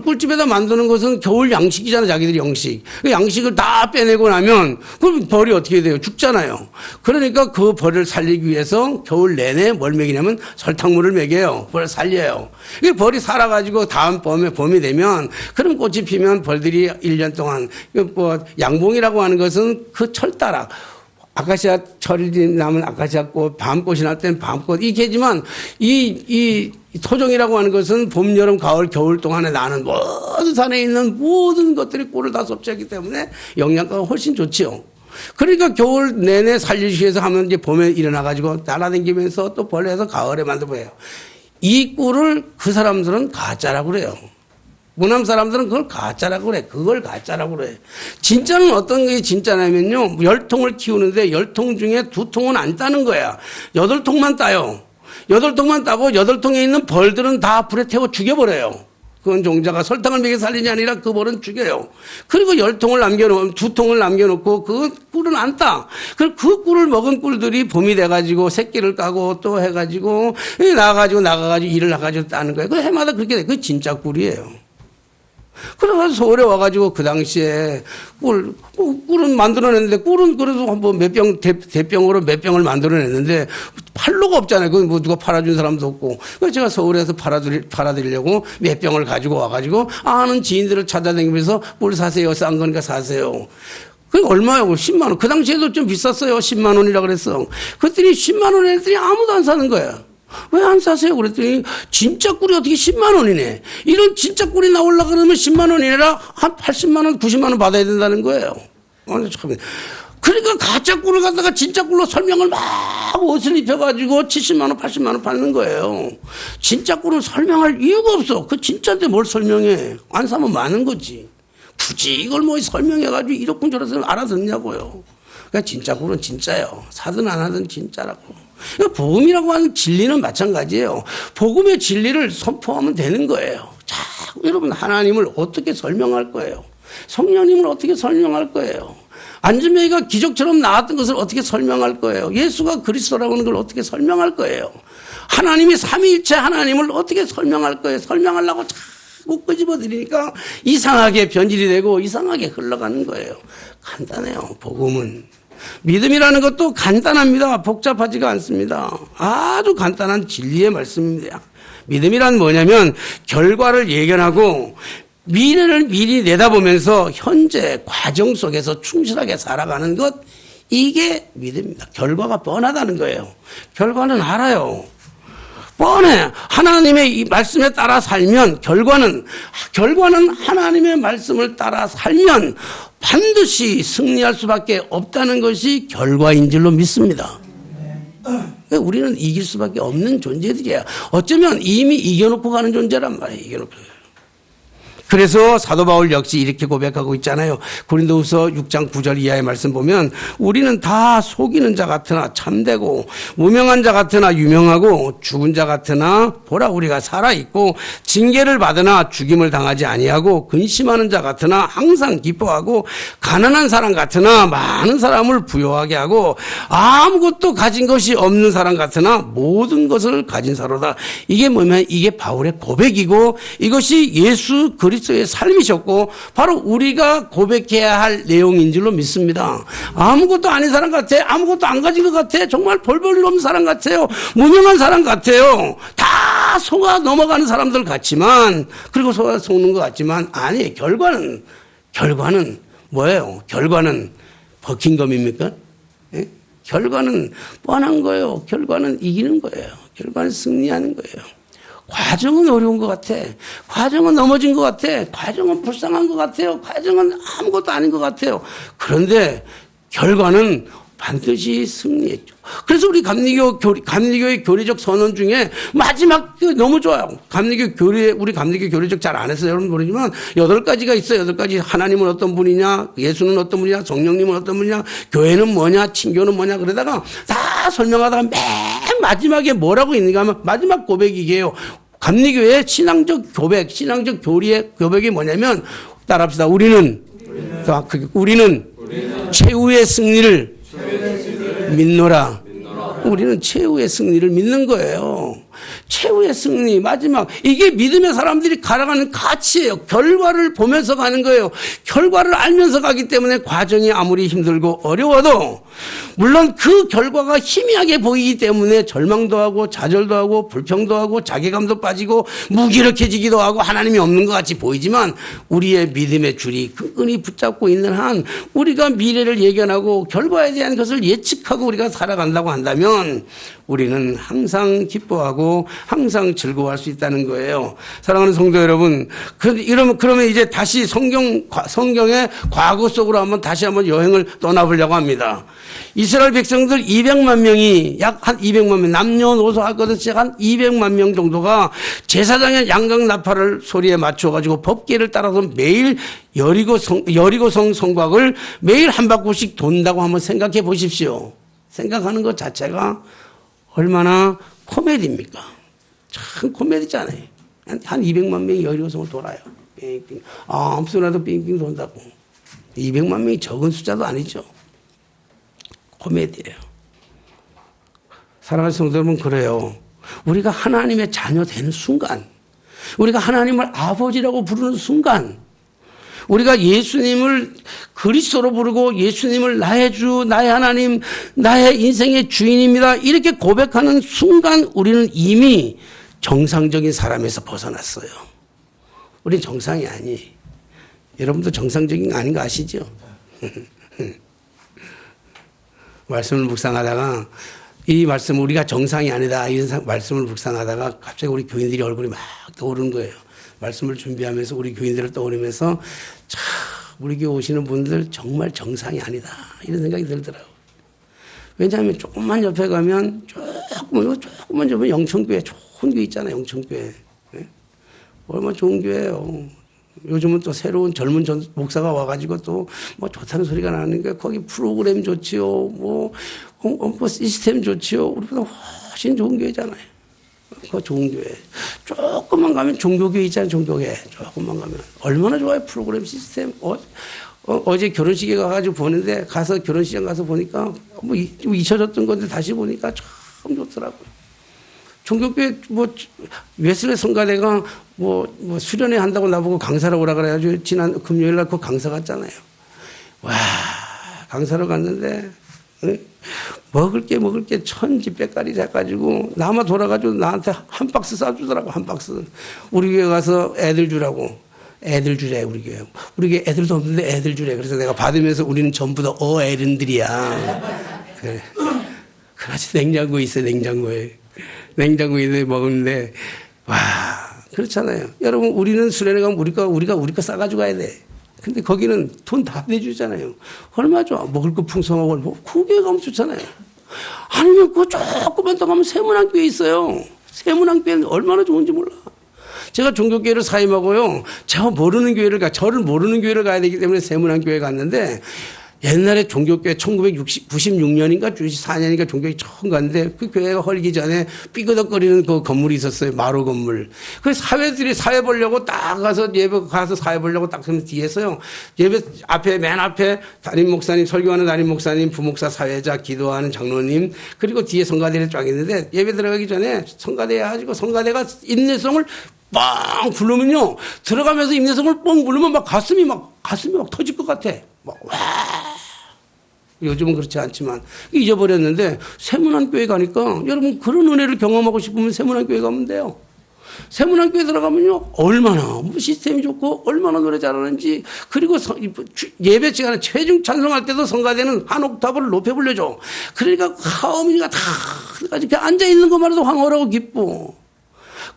꿀집에다 만드는 것은 겨울 양식이잖아, 자기들이 양식. 그 양식을 다 빼내고 나면 그럼 벌이 어떻게 돼요? 죽잖아요. 그러니까 그 벌을 살리기 위해서 겨울 내내 뭘 먹이냐면 설탕물을 먹여요. 벌을 살려요. 이 벌이 살아가지고 다음 봄이 되면 그런 꽃이 피면 벌들이 1년 동안 양봉이라고 하는 것은 그 철따라 아카시아 철이 나면 아카시아 꽃, 밤꽃이 날 때는 밤꽃 이게지만 이 토종이라고 하는 것은 봄, 여름, 가을, 겨울 동안에 나는 모든 산에 있는 모든 것들이 꿀을 다 섭취하기 때문에 영양가가 훨씬 좋지요. 그러니까 겨울 내내 살리기 위해서 하면 이제 봄에 일어나가지고 날아다니면서 또 벌레에서 가을에 만들고 해요. 이 꿀을 그 사람들은 가짜라고 그래요. 무남 사람들은 그걸 가짜라고 그래. 그걸 가짜라고 그래. 진짜는 어떤 게 진짜냐면요. 10통을 키우는데 10통 중에 2통은 안 따는 거야. 8통만 따요. 8통만 따고 8통에 있는 벌들은 다 불에 태워 죽여버려요. 그건 종자가 설탕을 먹여 살리냐 아니라 그 벌은 죽여요. 그리고 10통을 남겨놓고 2통을 남겨놓고 그 꿀은 안 따. 그 꿀을 먹은 꿀들이 봄이 돼가지고 새끼를 까고 또 해가지고 나가가지고 일을 해가지고 따는 거예요. 그 해마다 그렇게 돼. 그게 진짜 꿀이에요. 그래서 서울에 와가지고 그 당시에 꿀은 만들어냈는데 꿀은 그래도 뭐 대병으로 몇 병을 만들어냈는데 팔로가 없잖아요. 그건 뭐 누가 팔아준 사람도 없고. 그래서 제가 서울에서 팔아드리려고 몇 병을 가지고 와가지고 아는 지인들을 찾아다니면서 꿀 사세요. 싼 거니까 사세요. 그게 얼마예요? 10만 원. 그 당시에도 좀 비쌌어요. 10만 원이라 그랬어. 그랬더니 10만 원 했더니 아무도 안 사는 거야. 왜 안 사세요? 그랬더니 진짜 꿀이 어떻게 10만 원이네. 이런 진짜 꿀이 나오려고 그러면 10만 원이 아니라 한 80만 원, 90만 원 받아야 된다는 거예요. 그러니까 가짜 꿀을 갖다가 진짜 꿀로 설명을 막 옷을 입혀가지고 70만 원, 80만 원 받는 거예요. 진짜 꿀은 설명할 이유가 없어. 그 진짜인데 뭘 설명해. 안 사면 많은 거지. 굳이 이걸 뭐 설명해가지고 이렇군저렇게 알아듣냐고요. 그러니까 진짜 꿀은 진짜예요. 사든 안 하든 진짜라고. 그러니까 복음이라고 하는 진리는 마찬가지예요. 복음의 진리를 선포하면 되는 거예요. 자, 여러분 하나님을 어떻게 설명할 거예요? 성령님을 어떻게 설명할 거예요? 안전뱅이가 기적처럼 나왔던 것을 어떻게 설명할 거예요? 예수가 그리스도라고 하는 걸 어떻게 설명할 거예요? 하나님이 삼위일체 하나님을 어떻게 설명할 거예요? 설명하려고 자꾸 끄집어드리니까 이상하게 변질이 되고 이상하게 흘러가는 거예요. 간단해요. 복음은. 믿음이라는 것도 간단합니다. 복잡하지가 않습니다. 아주 간단한 진리의 말씀입니다. 믿음이란 뭐냐면 결과를 예견하고 미래를 미리 내다보면서 현재 과정 속에서 충실하게 살아가는 것, 이게 믿음입니다. 결과가 뻔하다는 거예요. 결과는 알아요. 뻔해. 하나님의 이 말씀에 따라 살면 결과는 하나님의 말씀을 따라 살면 반드시 승리할 수밖에 없다는 것이 결과인 줄로 믿습니다. 우리는 이길 수밖에 없는 존재들이야. 어쩌면 이미 이겨놓고 가는 존재란 말이에요. 이겨놓고. 그래서 사도 바울 역시 이렇게 고백하고 있잖아요. 고린도후서 6장 9절 이하의 말씀 보면 우리는 다 속이는 자 같으나 참되고 무명한 자 같으나 유명하고 죽은 자 같으나 보라 우리가 살아있고 징계를 받으나 죽임을 당하지 아니하고 근심하는 자 같으나 항상 기뻐하고 가난한 사람 같으나 많은 사람을 부요하게 하고 아무것도 가진 것이 없는 사람 같으나 모든 것을 가진 사로다. 이게 뭐냐면 이게 바울의 고백이고 이것이 예수 그리스도의 삶이셨고 바로 우리가 고백해야 할 내용인 줄로 믿습니다. 아무것도 아닌 사람 같아. 아무것도 안 가진 것 같아. 정말 벌벌 일 없는 사람 같아요. 무명한 사람 같아요. 다 속아 넘어가는 사람들 같지만 그리고 속는 것 같지만 아니 결과는 뭐예요? 결과는 버킹검입니까? 예? 결과는 뻔한 거예요. 결과는 이기는 거예요. 결과는 승리하는 거예요. 과정은 어려운 것 같아. 과정은 넘어진 것 같아. 과정은 불쌍한 것 같아요. 과정은 아무것도 아닌 것 같아요. 그런데 결과는 반드시 승리했죠. 그래서 우리 감리교의 교리적 선언 중에 마지막 너무 좋아요. 우리 감리교 교리적 잘 안 했어요. 여러분 모르지만 8가지가 있어요. 8가지. 하나님은 어떤 분이냐, 예수는 어떤 분이냐, 성령님은 어떤 분이냐, 교회는 뭐냐, 친교는 뭐냐. 그러다가 다 설명하다가 맨 마지막에 뭐라고 있는가 하면 마지막 고백이 이게요. 감리교의 신앙적 고백, 신앙적 교리의 고백이 뭐냐면 따라합시다. 우리는 최후의 승리를 믿노라. 우리는 최후의 승리를 믿는 거예요. 최후의 승리, 마지막. 이게 믿음의 사람들이 갈아가는 가치예요. 결과를 보면서 가는 거예요. 결과를 알면서 가기 때문에 과정이 아무리 힘들고 어려워도 물론 그 결과가 희미하게 보이기 때문에 절망도 하고 좌절도 하고 불평도 하고 자괴감도 빠지고 무기력해지기도 하고 하나님이 없는 것 같이 보이지만 우리의 믿음의 줄이 끈끈이 붙잡고 있는 한 우리가 미래를 예견하고 결과에 대한 것을 예측하고 우리가 살아간다고 한다면 우리는 항상 기뻐하고 항상 즐거워할 수 있다는 거예요. 사랑하는 성도 여러분, 그러면 이제 다시 성경의 과거 속으로 다시 한번 여행을 떠나보려고 합니다. 이스라엘 백성들 200만 명이 약 한 200만 명, 남녀노소 하거든 한 200만 명 정도가 제사장의 양각 나팔을 소리에 맞춰가지고 법궤를 따라서 매일 여리고성 성곽을 매일 한 바퀴씩 돈다고 한번 생각해 보십시오. 생각하는 것 자체가 얼마나 코미디입니까? 참 코미디잖아요. 한 200만 명이 여리고성을 돌아요. 빙빙. 아무 소리라도 빙빙 돈다고. 200만 명이 적은 숫자도 아니죠. 코미디예요. 사랑하는 성도 여러분, 그래요. 우리가 하나님의 자녀 되는 순간, 우리가 하나님을 아버지라고 부르는 순간, 우리가 예수님을 그리스도로 부르고 예수님을 나의 주, 나의 하나님, 나의 인생의 주인입니다. 이렇게 고백하는 순간 우리는 이미 정상적인 사람에서 벗어났어요. 우린 정상이 아니에요. 여러분도 정상적인 거 아닌 거 아시죠? 말씀을 묵상하다가 이 말씀 우리가 정상이 아니다 이 말씀을 묵상하다가 갑자기 우리 교인들이 얼굴이 막 떠오르는 거예요. 말씀을 준비하면서 우리 교인들을 떠오르면서 참 우리 교회 오시는 분들 정말 정상이 아니다 이런 생각이 들더라고요. 왜냐하면 조금만 옆에 가면 조금만 옆에 영천교회 좋은 교회 있잖아요. 영천교회. 네? 얼마나 좋은 교회예요. 요즘은 또 새로운 젊은 목사가 와가지고 또 뭐 좋다는 소리가 나는데 거기 프로그램 좋지요. 뭐 시스템 좋지요. 우리보다 훨씬 좋은 교회잖아요. 그 좋은 교회. 조금만 가면 종교교회 있잖아요. 종교교회. 조금만 가면. 얼마나 좋아요. 프로그램 시스템. 어제 결혼식에 가가지고 보는데 가서 결혼식장 가서 보니까 뭐 잊혀졌던 건데 다시 보니까 참 좋더라고요. 종교교회 웨슬레 성가대가 수련회 한다고 나보고 강사로 오라 그래가지고 지난 금요일 날 그 강사 갔잖아요. 와, 강사로 갔는데 먹을 게 천지백갈이 돼가지고 나만 돌아가지고 나한테 한 박스 싸주더라고. 한 박스. 우리 교회 가서 애들 주라고. 애들 주래 우리 교회. 우리 교회 애들도 없는데 애들 주래. 그래서 내가 받으면서 우리는 전부 다 어른들이야. 그래. 그래서 냉장고에 있어. 냉장고에 먹었는데 와 그렇잖아요. 여러분 우리는 수련회 가면 우리가 싸가지고 가야 돼. 근데 거기는 돈 다 내주잖아요. 얼마 좋아. 먹을 거 풍성하고 그게 가면 좋잖아요. 아니면 그 조금만 더 가면 세문안교회 있어요. 세문안교회는 얼마나 좋은지 몰라. 제가 종교교회를 사임하고요. 저를 모르는 교회를 가야 되기 때문에 세문안교회 갔는데 옛날에 종교교회 1996년인가 94년인가 종교교회 처음 갔는데 그 교회가 헐기 전에 삐그덕거리는 그 건물이 있었어요. 마루 건물. 그 사회들이 사회 보려고 딱 가서 예배 가서 사회 보려고 딱 서면 뒤에서요. 예배 맨 앞에 담임 목사님, 설교하는 담임 목사님, 부목사, 사회자, 기도하는 장로님 그리고 뒤에 성가대를 쫙 있는데 예배 들어가기 전에 성가대 해가지고 성가대가 인내성을 빵 부르면요. 들어가면서 인내성을 뻥 부르면 가슴이 막 터질 것 같아. 와. 요즘은 그렇지 않지만 잊어버렸는데 세문안교회 가니까 여러분 그런 은혜를 경험하고 싶으면 세문안교회 가면 돼요. 세문안교회 들어가면요 얼마나 시스템이 좋고 얼마나 노래 잘하는지 그리고 예배 시간에 최중 찬송할 때도 성가대는 한 옥타브를 높여 불려줘. 그러니까 하어머니가 다 이렇게 앉아 있는 것만 해도 황홀하고 기뻐.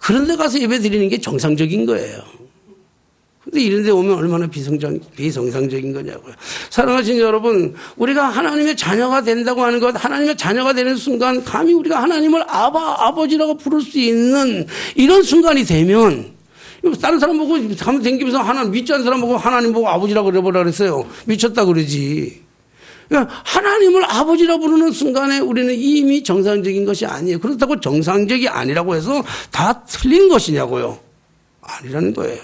그런 데 가서 예배 드리는 게 정상적인 거예요. 근데 이런 데 오면 얼마나 비정상적인 거냐고요. 사랑하신 여러분, 우리가 하나님의 자녀가 된다고 하는 것, 하나님의 자녀가 되는 순간 감히 우리가 하나님을 아버지라고 부를 수 있는 이런 순간이 되면 다른 사람 보고 가면 댕기면서 하나님 믿지 않는 사람 보고 하나님 보고 아버지라고 그래보라 그랬어요. 미쳤다 그러지. 하나님을 아버지라 부르는 순간에 우리는 이미 정상적인 것이 아니에요. 그렇다고 정상적이 아니라고 해서 다 틀린 것이냐고요. 아니라는 거예요.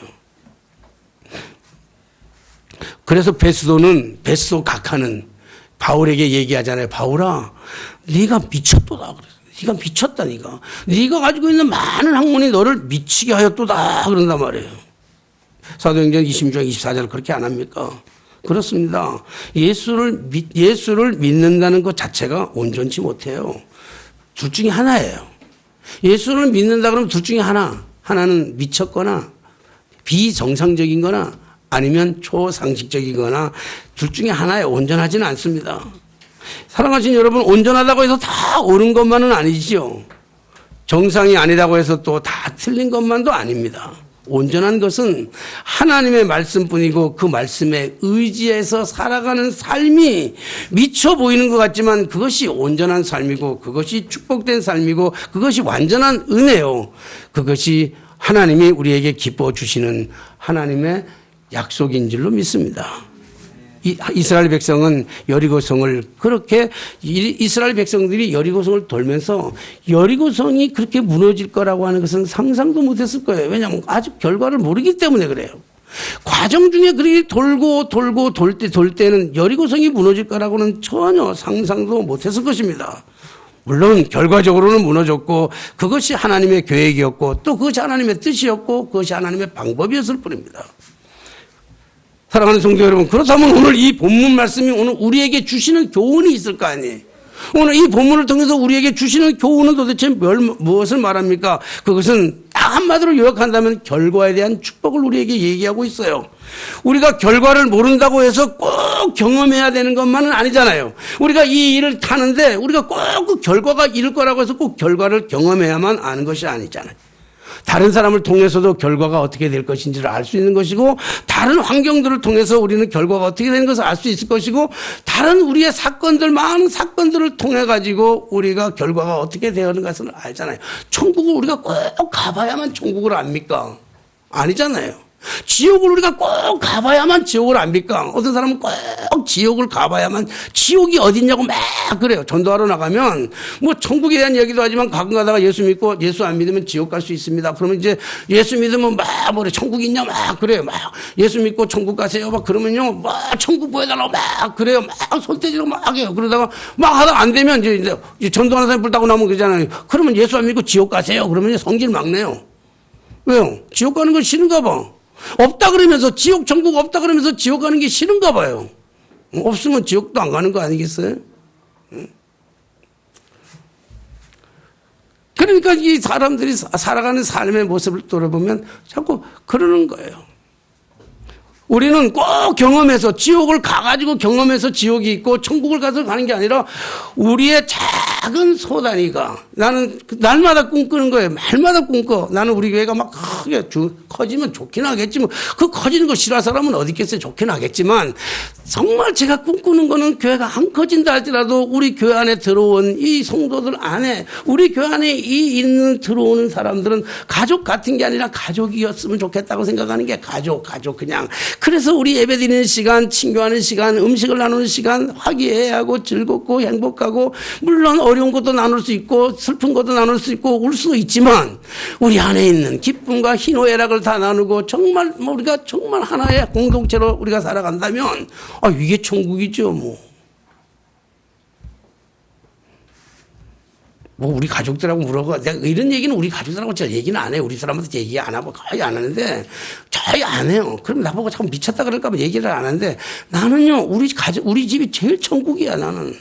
그래서 베스도 각하는 바울에게 얘기하잖아요. 바울아, 네가 미쳤도다. 네가 미쳤다. 네가 가지고 있는 많은 학문이 너를 미치게 하였도다. 그런단 말이에요. 사도행전 26장 24절 그렇게 안 합니까? 그렇습니다. 예수를 믿는다는 것 자체가 온전치 못해요. 둘 중에 하나예요. 예수를 믿는다 그러면 둘 중에 하나. 하나는 미쳤거나 비정상적인 거나 아니면 초상식적인 거나 둘 중에 하나에 온전하지는 않습니다. 사랑하신 여러분, 온전하다고 해서 다 옳은 것만은 아니지요. 정상이 아니라고 해서 또 다 틀린 것만도 아닙니다. 온전한 것은 하나님의 말씀뿐이고 그 말씀에 의지해서 살아가는 삶이 미쳐 보이는 것 같지만 그것이 온전한 삶이고 그것이 축복된 삶이고 그것이 완전한 은혜요. 그것이 하나님이 우리에게 기뻐 주시는 하나님의 약속인 줄로 믿습니다. 이스라엘 백성은 여리고성을 그렇게 이스라엘 백성들이 여리고성을 돌면서 여리고성이 그렇게 무너질 거라고 하는 것은 상상도 못했을 거예요. 왜냐하면 아직 결과를 모르기 때문에 그래요. 과정 중에 그렇게 돌 때는 여리고성이 무너질 거라고는 전혀 상상도 못했을 것입니다. 물론 결과적으로는 무너졌고 그것이 하나님의 계획이었고 또 그것이 하나님의 뜻이었고 그것이 하나님의 방법이었을 뿐입니다. 사랑하는 성도 여러분, 그렇다면 오늘 이 본문 말씀이 오늘 우리에게 주시는 교훈이 있을 거 아니에요. 오늘 이 본문을 통해서 우리에게 주시는 교훈은 도대체 무엇을 말합니까? 그것은 딱 한마디로 요약한다면 결과에 대한 축복을 우리에게 얘기하고 있어요. 우리가 결과를 모른다고 해서 꼭 경험해야 되는 것만은 아니잖아요. 우리가 이 일을 타는데 우리가 꼭 그 결과가 이럴 거라고 해서 꼭 결과를 경험해야만 아는 것이 아니잖아요. 다른 사람을 통해서도 결과가 어떻게 될 것인지를 알 수 있는 것이고 다른 환경들을 통해서 우리는 결과가 어떻게 되는 것을 알 수 있을 것이고 다른 우리의 사건들 많은 사건들을 통해 가지고 우리가 결과가 어떻게 되는 것을 알잖아요. 천국을 우리가 꼭 가봐야만 천국을 압니까? 아니잖아요. 지옥을 우리가 꼭 가봐야만 지옥을 압니까? 어떤 사람은 꼭 지옥을 가봐야만 지옥이 어딨냐고 막 그래요. 전도하러 나가면 뭐 천국에 대한 얘기도 하지만 가끔 가다가 예수 믿고 예수 안 믿으면 지옥 갈 수 있습니다. 그러면 이제 예수 믿으면 막 뭐래 천국 있냐 막 그래요. 막 예수 믿고 천국 가세요. 막 그러면요 막 천국 보여달라고 막 그래요. 막 손대지고 막 해요. 그러다가 막 하다 안 되면 이제 전도하는 사람 불타고 나오면 그러잖아요. 그러면 예수 안 믿고 지옥 가세요. 그러면 이제 성질 막 내요. 왜요? 지옥 가는 건 싫은가 봐. 없다 그러면서 지옥 천국 없다 그러면서 지옥 가는 게 싫은가 봐요. 없으면 지옥도 안 가는 거 아니겠어요? 그러니까 이 사람들이 살아가는 삶의 모습을 돌아보면 자꾸 그러는 거예요. 우리는 꼭 경험해서 지옥을 가가지고 경험해서 지옥이 있고 천국을 가서 가는 게 아니라 우리의 작은 소단위가 나는 날마다 꿈꾸는 거예요. 말마다 꿈꿔. 나는 우리 교회가 막 크게 커지면 좋긴 하겠지만 그 커지는 거 싫어하는 사람은 어디 있겠어요. 좋긴 하겠지만 정말 제가 꿈꾸는 거는 교회가 안 커진다 할지라도 우리 교회 안에 들어온 이 성도들 안에 우리 교회 안에 들어오는 사람들은 가족 같은 게 아니라 가족이었으면 좋겠다고 생각하는 게 가족 그냥. 그래서 우리 예배드리는 시간, 친교하는 시간, 음식을 나누는 시간 화기애애하고 즐겁고 행복하고 물론 어려운 것도 나눌 수 있고 슬픈 것도 나눌 수 있고 울 수도 있지만 우리 안에 있는 기쁨과 희노애락을 다 나누고 정말 우리가 정말 하나의 공동체로 우리가 살아간다면 이게 천국이죠 뭐 우리 가족들하고 물어봐. 내가 이런 얘기는 우리 가족들하고 잘 얘기는 안 해요. 우리 사람한테 얘기 안 하고 거의 안 하는데 저희 안 해요. 그럼 나보고 자꾸 미쳤다 그럴까 봐 얘기를 안 하는데 나는요 우리 집이 제일 천국이야. 난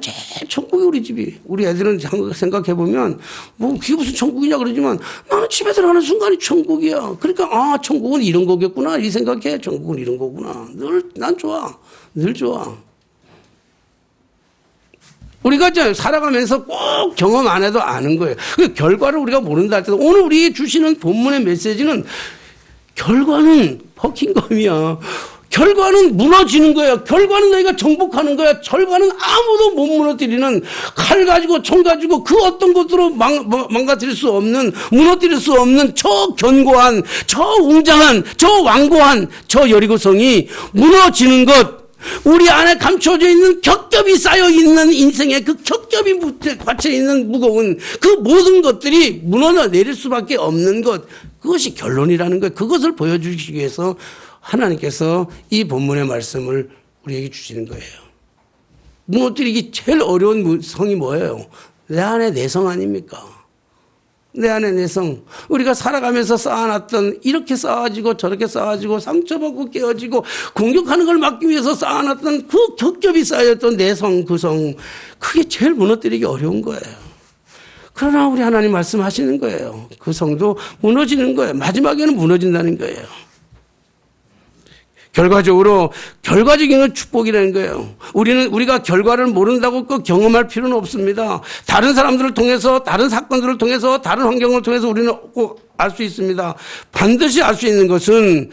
제일 천국이 우리 집이. 우리 애들은 생각해 보면 뭐 그게 무슨 천국이냐 그러지만 나는 집에 들어가는 순간이 천국이야. 그러니까 천국은 이런 거겠구나 이 생각해. 천국은 이런 거구나. 난 좋아. 늘 좋아. 우리가 살아가면서 꼭 경험 안 해도 아는 거예요. 그 결과를 우리가 모른다 할 때도 오늘 우리에게 주시는 본문의 메시지는 결과는 버킹검이야. 결과는 무너지는 거야. 결과는 너희가 정복하는 거야. 결과는 아무도 못 무너뜨리는 칼 가지고 총 가지고 그 어떤 것으로 망가뜨릴 수 없는 무너뜨릴 수 없는 저 견고한 저 웅장한 저 완고한 저 여리고성이 무너지는 것 우리 안에 감춰져 있는 겹겹이 쌓여 있는 인생의 그 겹겹이 갇혀 있는 무거운 그 모든 것들이 무너져 내릴 수밖에 없는 것 그것이 결론이라는 거예요. 그것을 보여주시기 위해서 하나님께서 이 본문의 말씀을 우리에게 주시는 거예요. 무너뜨리기 제일 어려운 성이 뭐예요? 내 안에 내성 아닙니까? 내 안에 내성. 우리가 살아가면서 쌓아놨던, 이렇게 쌓아지고 저렇게 쌓아지고 상처받고 깨어지고 공격하는 걸 막기 위해서 쌓아놨던 그 겹겹이 쌓였던 내성, 그 성, 그게 제일 무너뜨리기 어려운 거예요. 그러나 우리 하나님 말씀하시는 거예요. 그 성도 무너지는 거예요. 마지막에는 무너진다는 거예요. 결과적인 건 축복이라는 거예요. 우리가 결과를 모른다고 꼭 경험할 필요는 없습니다. 다른 사람들을 통해서, 다른 사건들을 통해서, 다른 환경을 통해서 우리는 꼭 알 수 있습니다. 반드시 알 수 있는 것은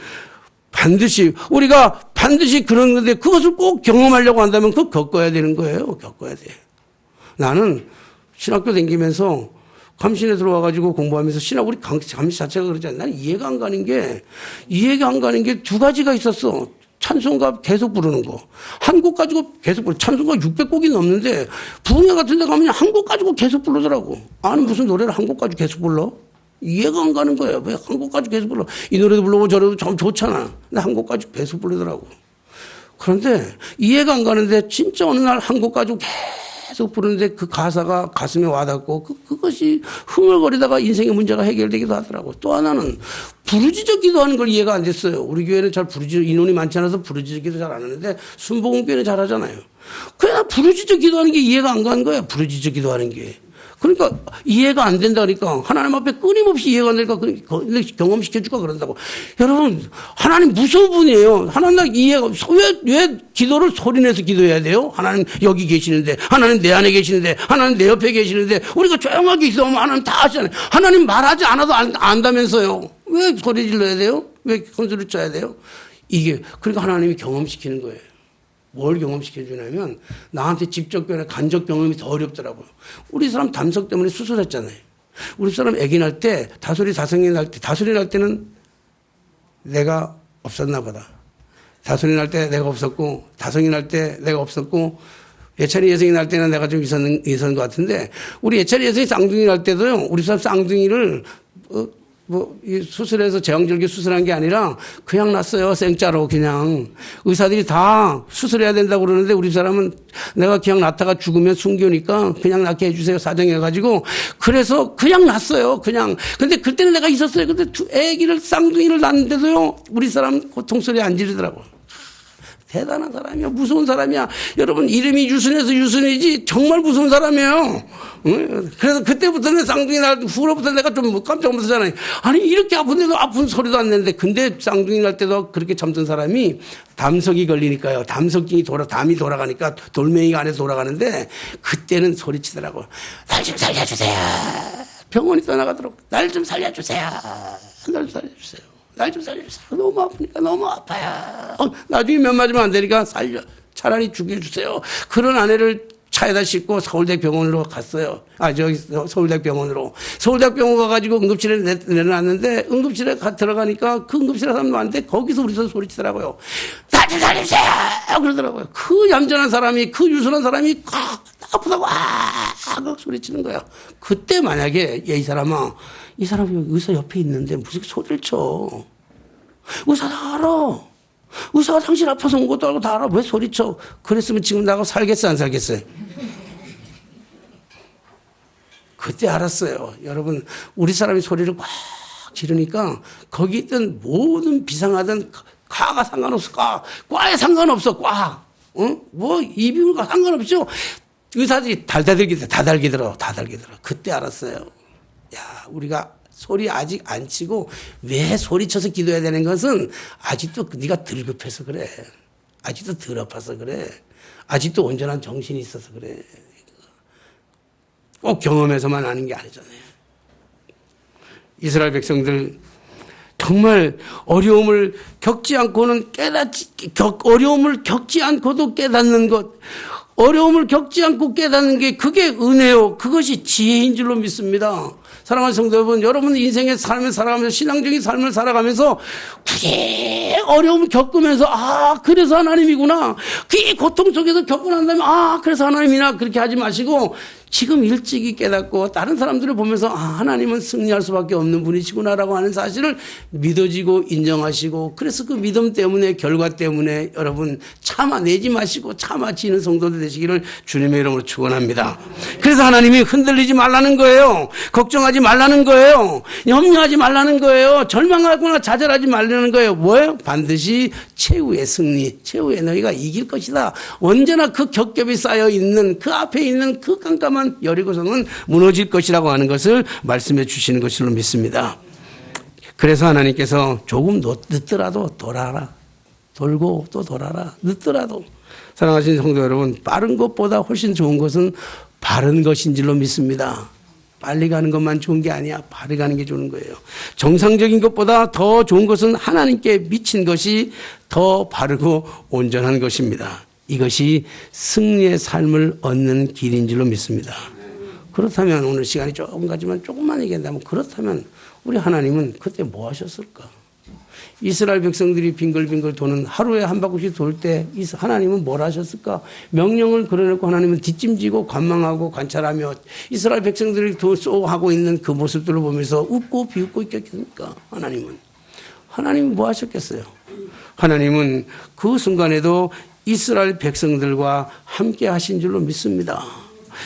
우리가 반드시 그런 건데 그것을 꼭 경험하려고 한다면 그거 겪어야 되는 거예요. 겪어야 돼. 나는 신학교 다니면서 감신에 들어와가지고 공부하면서 우리 감시 자체가 그러지 않나? 이해가 안 가는 게 두 가지가 있었어. 찬송가 계속 부르는 거. 한 곡 가지고 계속 찬송가 600곡이 넘는데 부흥회 같은 데 가면 한 곡 가지고 계속 부르더라고. 아니, 무슨 노래를 한 곡 가지고 계속 불러? 이해가 안 가는 거예요. 왜 한 곡 가지고 계속 불러? 이 노래도 불러고 저래도 참 좋잖아. 근데 한 곡 가지고 계속 부르더라고. 그런데 이해가 안 가는데 진짜 어느 날 한 곡 가지고 계속 부르는데 그 가사가 가슴에 와닿고 그것이 흥얼거리다가 인생의 문제가 해결되기도 하더라고요. 또 하나는 부르짖어 기도하는 걸 이해가 안 됐어요. 우리 교회는 잘 인원이 많지 않아서 부르짖어 기도 잘 안 하는데 순복음교회는 잘 하잖아요. 그냥 부르짖어 기도하는 게 이해가 안 가는 거예요. 부르짖어 기도하는 게. 그러니까 이해가 안 된다 그러니까 하나님 앞에 끊임없이 이해가 안 되니까 경험시켜주고 그런다고. 여러분, 하나님 무서운 분이에요. 하나님 왜 기도를 소리내서 기도해야 돼요? 하나님 여기 계시는데, 하나님 내 안에 계시는데, 하나님 내 옆에 계시는데, 우리가 조용하게 있으면 하나님 다 아시잖아요. 하나님 말하지 않아도 안다면서요. 왜 소리 질러야 돼요? 왜 손소리 쳐야 돼요? 그러니까 하나님이 경험시키는 거예요. 뭘 경험시켜주냐면 나한테 직접 간접 경험이 더 어렵더라고요. 우리 사람 담석 때문에 수술했잖아요. 우리 사람 아기 날 때 다소리 날 때는 내가 없었나 보다. 다소리 날 때 내가 없었고 다성이 날 때 내가 없었고 예찬이 예성이 날 때는 내가 좀 있었는 것 같은데 우리 예찬이 예성이 쌍둥이 날 때도요. 우리 사람 쌍둥이를 수술해서 제왕절개 수술한 게 아니라 그냥 났어요. 생짜로 그냥. 의사들이 다 수술해야 된다고 그러는데 우리 사람은 내가 그냥 낳다가 죽으면 숨기니까 그냥 낳게 해주세요. 사정해가지고. 그래서 그냥 났어요. 그냥. 근데 그때는 내가 있었어요. 근데 쌍둥이를 낳는데도요. 우리 사람 고통소리 안 지르더라고. 대단한 사람이야. 무서운 사람이야. 여러분, 이름이 유순해서 유순이지 정말 무서운 사람이에요. 그래서 그때부터는 쌍둥이 날 후로부터 내가 좀 깜짝 놀랐잖아요. 아니, 이렇게 아픈데도 아픈 소리도 안 내는데. 근데 쌍둥이 날 때도 그렇게 참던 사람이 담석이 걸리니까요. 담이 돌아가니까 돌멩이가 안에서 돌아가는데 그때는 소리치더라고. 날 좀 살려주세요. 병원이 떠나가도록. 날 좀 살려주세요. 날 좀 살려주세요. 날 좀 살려주세요. 너무 아프니까 너무 아파요. 나중에 몇 맞으면 안 되니까 차라리 죽여주세요. 그런 아내를 차에다 싣고 서울대병원으로 갔어요. 서울대병원으로. 서울대병원 가가지고 응급실에 내려놨는데 응급실에 들어가니까 그 응급실에 사람도 많은데 거기서 우리서 소리치더라고요. 날 좀 살려주세요. 그러더라고요. 그 얌전한 사람이, 그 유순한 사람이 아프다고 소리치는 거예요. 그때 만약에 이 사람이 의사 옆에 있는데 무슨 소리를 쳐. 의사 다 알아. 의사가 당신 아파서 온 것도 알고 다 알아. 왜 소리쳐? 그랬으면 지금 나하고 살겠어, 안 살겠어요? 그때 알았어요. 여러분, 우리 사람이 소리를 꽉 지르니까 거기 있던 모든 비상하던 과가 상관없어. 과에 상관없어. 과. 이비인후과 상관없죠. 의사들이 다 달기더라. 그때 알았어요. 야, 우리가 소리 아직 안 치고 왜 소리쳐서 기도해야 되는 것은 아직도 네가 덜 급해서 그래. 아직도 덜 아파서 그래. 아직도 온전한 정신이 있어서 그래. 꼭 경험해서만 아는 게 아니잖아요. 이스라엘 백성들 정말 어려움을 겪지 않고도 깨닫는 것. 어려움을 겪지 않고 깨닫는 게 그게 은혜요. 그것이 지혜인 줄로 믿습니다. 사랑하는 성도 여러분 인생의 삶을 살아가면서 신앙적인 삶을 살아가면서 굳이 어려움을 겪으면서 그래서 하나님이구나. 그 고통 속에서 겪고 난 다음에 그래서 하나님이나 그렇게 하지 마시고 지금 일찍이 깨닫고 다른 사람들을 보면서 하나님은 승리할 수밖에 없는 분이시구나라고 하는 사실을 믿어지고 인정하시고, 그래서 그 믿음 때문에, 결과 때문에 여러분 참아내지 마시고 참아지는 성도들 되시기를 주님의 이름으로 축원합니다. 그래서 하나님이 흔들리지 말라는 거예요. 걱정하지 말라는 거예요. 염려하지 말라는 거예요. 절망하거나 좌절하지 말라는 거예요. 뭐예요? 반드시 최후의 승리, 최후의 너희가 이길 것이다. 언제나 그 겹겹이 쌓여 있는 그 앞에 있는 그 깜깜한 여리고성은 무너질 것이라고 하는 것을 말씀해 주시는 것으로 믿습니다. 그래서 하나님께서 조금 늦더라도 돌아라. 돌고 또 돌아라. 늦더라도. 사랑하신 성도 여러분, 빠른 것보다 훨씬 좋은 것은 바른 것인 줄로 믿습니다. 빨리 가는 것만 좋은 게 아니야. 바르게 가는 게 좋은 거예요. 정상적인 것보다 더 좋은 것은 하나님께 미친 것이 더 바르고 온전한 것입니다. 이것이 승리의 삶을 얻는 길인 줄로 믿습니다. 그렇다면 오늘 시간이 조금 가지만 조금만 얘기한다면, 그렇다면 우리 하나님은 그때 뭐 하셨을까? 이스라엘 백성들이 빙글빙글 도는 하루에 한 바퀴씩 돌 때 하나님은 뭘 하셨을까? 명령을 걸어놓고 하나님은 뒷짐지고 관망하고 관찰하며 이스라엘 백성들이 하고 있는 그 모습들을 보면서 웃고 비웃고 있겠습니까? 하나님은 뭐 하셨겠어요? 하나님은 그 순간에도 이스라엘 백성들과 함께 하신 줄로 믿습니다.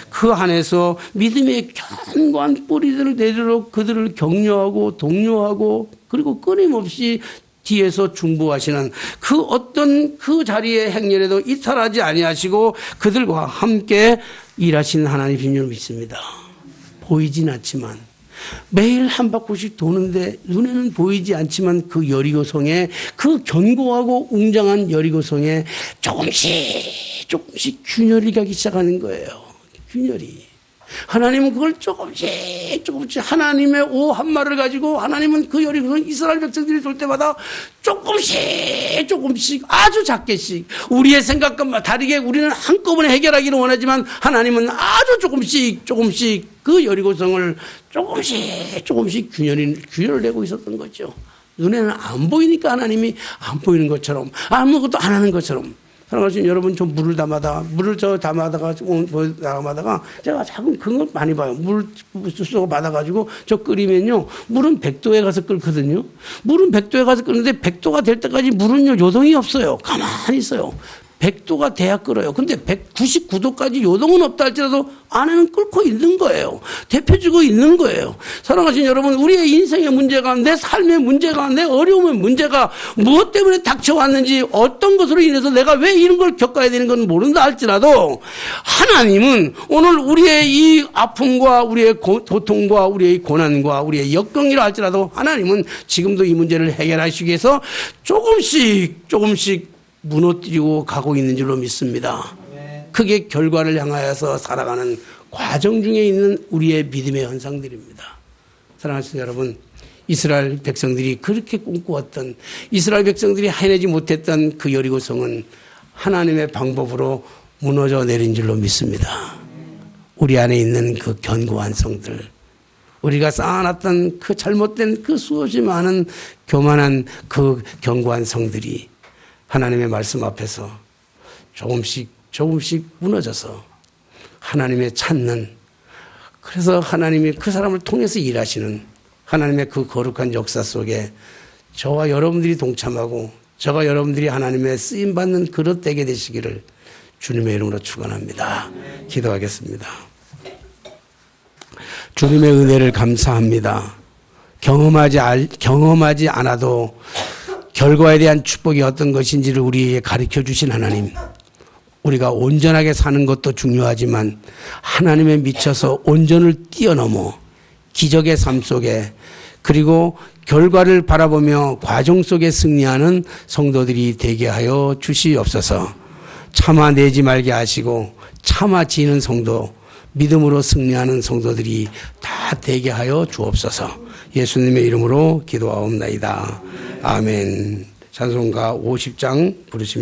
그 안에서 믿음의 견고한 뿌리들을 내리도록 그들을 격려하고 독려하고, 그리고 끊임없이 뒤에서 중보하시는 그 어떤 그 자리의 행렬에도 이탈하지 아니하시고 그들과 함께 일하시는 하나님의 힘을 믿습니다. 보이진 않지만, 매일 한 바퀴씩 도는데 눈에는 보이지 않지만 그 여리고성에, 그 견고하고 웅장한 여리고성에 조금씩 균열이 가기 시작하는 거예요. 균열이. 하나님은 그걸 조금씩 하나님의 오 한 말을 가지고 하나님은 그 여리고성 이스라엘 백성들이 돌 때마다 조금씩 아주 작게씩, 우리의 생각과 다르게 우리는 한꺼번에 해결하기를 원하지만 하나님은 아주 조금씩 그 여리고성을 조금씩 균열을 내고 있었던 거죠. 눈에는 안 보이니까 하나님이 안 보이는 것처럼, 아무것도 안 하는 것처럼. 사랑하신 여러분, 저 물을 담아다가 제가 자꾸 그걸 많이 봐요. 물 쏘고 받아가지고 저 끓이면요, 물은 100도에 가서 끓거든요. 물은 100도에 가서 끓는데 100도가 될 때까지 물은요 요동이 없어요. 가만히 있어요. 100도가 돼야 끓어요. 근데 199도까지 요동은 없다 할지라도 안에는 끓고 있는 거예요. 데펴주고 있는 거예요. 사랑하신 여러분, 우리의 인생의 문제가, 내 삶의 문제가, 내 어려움의 문제가 무엇 때문에 닥쳐왔는지, 어떤 것으로 인해서 내가 왜 이런 걸 겪어야 되는 건 모른다 할지라도 하나님은 오늘 우리의 이 아픔과 우리의 고통과 우리의 고난과 우리의 역경이라 할지라도 하나님은 지금도 이 문제를 해결하시기 위해서 조금씩 무너뜨리고 가고 있는 줄로 믿습니다. 그게 결과를 향하여서 살아가는 과정 중에 있는 우리의 믿음의 현상들입니다. 사랑하시는 여러분, 이스라엘 백성들이 그렇게 꿈꾸었던, 이스라엘 백성들이 해내지 못했던 그 여리고성은 하나님의 방법으로 무너져 내린 줄로 믿습니다. 우리 안에 있는 그 견고한 성들, 우리가 쌓아놨던 그 잘못된 그 수없이 많은 교만한 그 견고한 성들이 하나님의 말씀 앞에서 조금씩 무너져서 하나님의 찾는, 그래서 하나님이 그 사람을 통해서 일하시는 하나님의 그 거룩한 역사 속에 저와 여러분들이 동참하고 저와 여러분들이 하나님의 쓰임받는 그릇 되게 되시기를 주님의 이름으로 축원합니다. 기도하겠습니다. 주님의 은혜를 감사합니다. 경험하지 않아도 결과에 대한 축복이 어떤 것인지를 우리에게 가르쳐 주신 하나님, 우리가 온전하게 사는 것도 중요하지만 하나님에 미쳐서 온전을 뛰어넘어 기적의 삶 속에, 그리고 결과를 바라보며 과정 속에 승리하는 성도들이 되게 하여 주시옵소서. 참아내지 말게 하시고 참아지는 성도, 믿음으로 승리하는 성도들이 다 되게 하여 주옵소서. 예수님의 이름으로 기도하옵나이다. 아멘. 찬송가 50장 부르시면